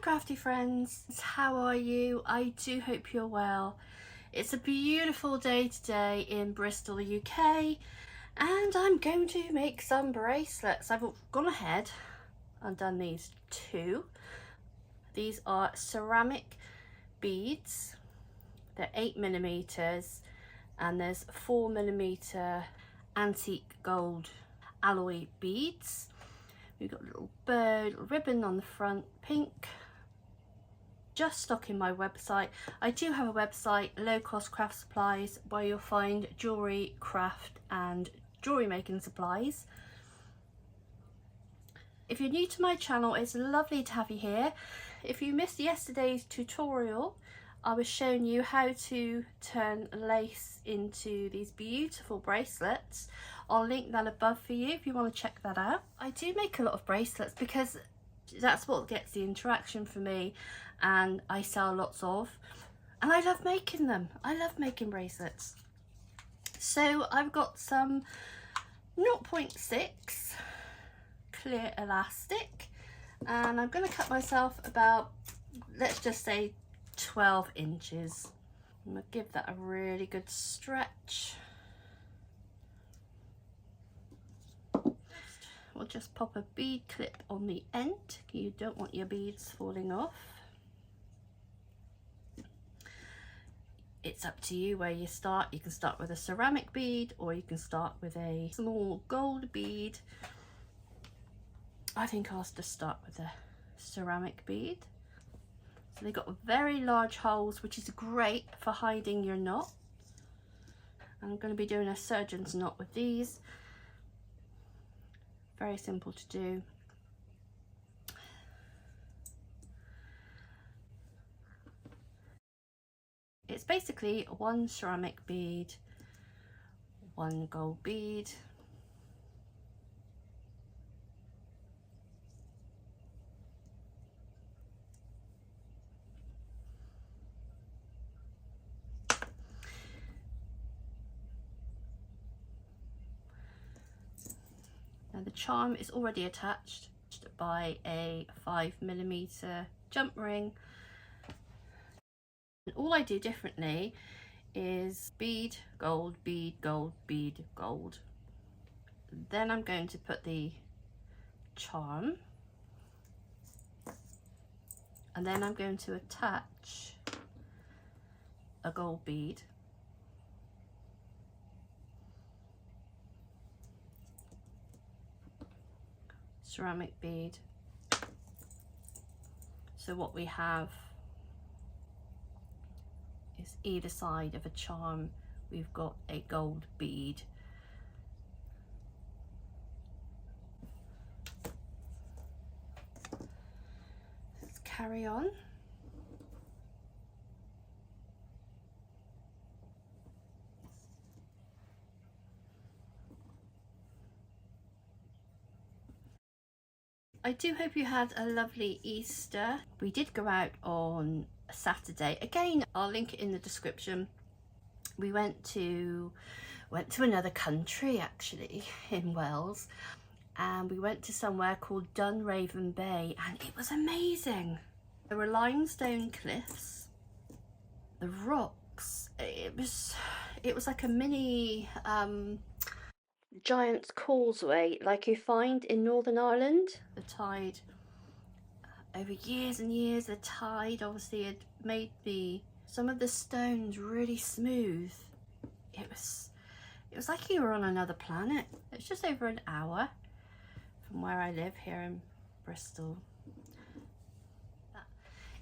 crafty friends, how are you? I do hope you're well. It's a beautiful day today in Bristol, UK, and I'm going to make some bracelets. I've gone ahead and done these two. These are ceramic beads. They're 8mm and there's 4mm antique gold alloy beads. We've got a little bow, little ribbon on the front, pink. Just stocking my website. I do have a website, Low Cost Craft Supplies, where you'll find jewellery, craft and jewellery making supplies. If you're new to my channel, it's lovely to have you here. If you missed yesterday's tutorial, I was showing you how to turn lace into these beautiful bracelets. I'll link that above for you if you want to check that out. I do make a lot of bracelets because that's what gets the interaction for me, and I sell lots of, and I love making them. I love making bracelets. So I've got some 0.6 clear elastic, and I'm going to cut myself about, let's just say 12 inches. I'm going to give that a really good stretch. We'll just pop a bead clip on the end. You don't want your beads falling off. It's up to you where you start. You can start with a ceramic bead or you can start with a small gold bead. I think I'll just start with a ceramic bead. So they've got very large holes, which is great for hiding your knot. I'm going to be doing a surgeon's knot with these. Very simple to do. It's basically one ceramic bead, one gold bead, now the charm is already attached by a 5mm jump ring. And all I do differently is bead, gold, bead, gold, bead, gold. Then I'm going to put the charm, and then I'm going to attach a gold bead, ceramic bead. So what we have is either side of a charm we've got a gold bead. Let's carry on. I do hope you had a lovely Easter. We did go out on Saturday. Again, I'll link it in the description. We went to another country, actually, in Wales, and we went to somewhere called Dunraven Bay, and it was amazing. There were limestone cliffs, the rocks. It was like a mini Giant's Causeway, like you find in Northern Ireland. The tide, over years and years, the tide obviously had made some of the stones really smooth. It was like you were on another planet. It's just over an hour from where I live here in Bristol.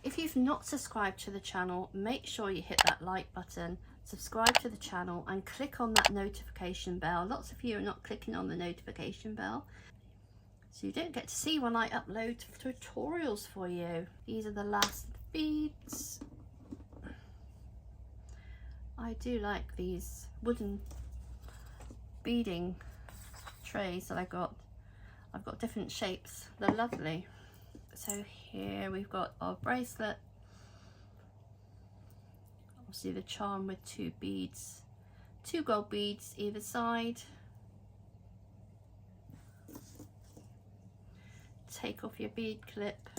If you've not subscribed to the channel, make sure you hit that like button, subscribe to the channel and click on that notification bell. Lots of you are not clicking on the notification bell, so you don't get to see when I upload tutorials for you. These are the last beads. I do like these wooden beading trays that I've got different shapes. They're lovely. So here we've got our bracelet. Obviously the charm with two beads, two gold beads either side. Take off your bead clip.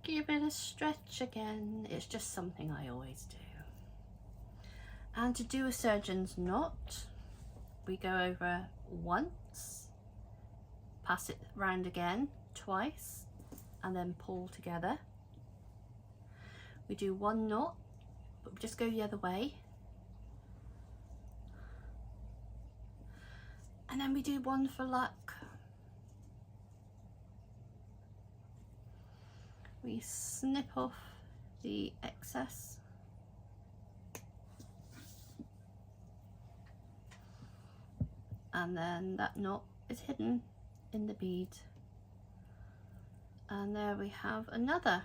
Give it a stretch again. It's just something I always do. And to do a surgeon's knot, we go over once, pass it round again twice, and then pull together. We do one knot, but we just go the other way. And then we do one for luck. We snip off the excess. And then that knot is hidden in the bead. And there we have another.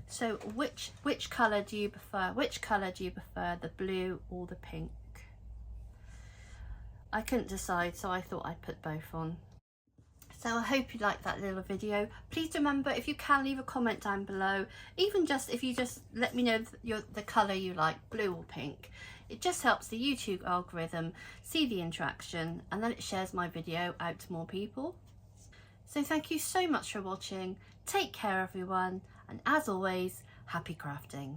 So which colour do you prefer? Which colour do you prefer, the blue or the pink? I couldn't decide, so I thought I'd put both on. So I hope you liked that little video. Please remember, if you can, leave a comment down below. Even just if you just let me know the colour you like, blue or pink. It just helps the YouTube algorithm see the interaction, and then it shares my video out to more people. So thank you so much for watching. Take care everyone, and as always, happy crafting.